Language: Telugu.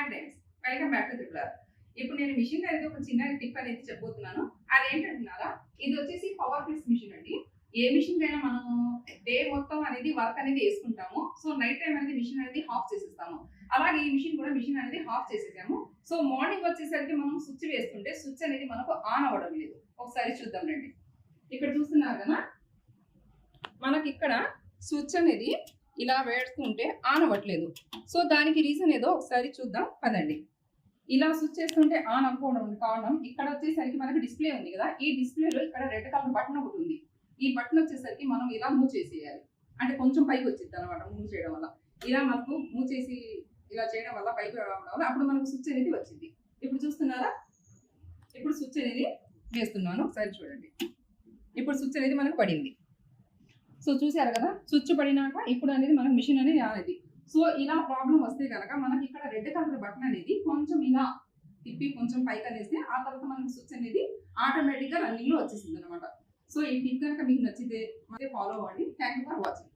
Hi friends, welcome back to త్రిపులర్. ఇప్పుడు నేను మిషన్ అనేది ఒక చిన్న టిప్ అనేది చెప్పబోతున్నాను. అదేంటంటున్నారా, ఇది వచ్చేసి పవర్ ప్రెస్ మిషన్ అండి. ఏ మిషన్ కైనా మనము డే మొత్తం అనేది వర్క్ అనేది వేసుకుంటాము. సో నైట్ టైం అనేది మిషన్ అనేది ఆఫ్ చేసేస్తాము. అలాగే ఈ మిషన్ కూడా మిషన్ అనేది ఆఫ్ చేసేసాము. సో మార్నింగ్ వచ్చేసరికి మనం స్విచ్ వేస్తుంటే స్విచ్ అనేది మనకు ఆన్ అవ్వడం లేదు. ఒకసారి చూద్దాం రండి. ఇక్కడ చూస్తున్నారు కదా, మనకి ఇక్కడ స్విచ్ అనేది ఇలా వేస్తుంటే ఆన్ అవ్వట్లేదు. సో దానికి రీజన్ ఏదో ఒకసారి చూద్దాం పదండి. ఇలా స్విచ్ చేస్తుంటే ఆన్ అవ్వకపోవడం కారణం, ఇక్కడ వచ్చేసరికి మనకి డిస్ప్లే ఉంది కదా, ఈ డిస్ప్లేలో ఇక్కడ రెడ్ కలర్ బటన్ ఒకటి ఉంది. ఈ బటన్ వచ్చేసరికి మనం ఇలా మూవ్ చేసేయాలి. అంటే కొంచెం పైకి వచ్చింది అనమాట మూవ్ చేయడం వల్ల. ఇలా మనకు మూవ్ చేసి ఇలా చేయడం వల్ల పైకి రావడం వల్ల అప్పుడు మనకు స్విచ్ అనేది వచ్చింది. ఇప్పుడు చూస్తున్నారా, ఇప్పుడు స్విచ్ అనేది వేస్తున్నాను, ఒకసారి చూడండి. ఇప్పుడు స్విచ్ అనేది మనకు పడింది. సో చూసారు కదా, స్విచ్ పడినాక ఇప్పుడు అనేది మనకు మిషన్ అనేది రాలేదు. సో ఇలా ప్రాబ్లం వస్తే కనుక మనకి ఇక్కడ రెడ్ కలర్ బటన్ అనేది కొంచెం ఇలా తిప్పి కొంచెం పైకి అనేస్తే ఆ తర్వాత మనకు స్విచ్ అనేది ఆటోమేటిక్గా రన్నింగ్లో వచ్చేసింది అనమాట. సో ఈ టిప్ కనుక మీకు నచ్చితే ఫాలో అవ్వండి. Thank you for watching.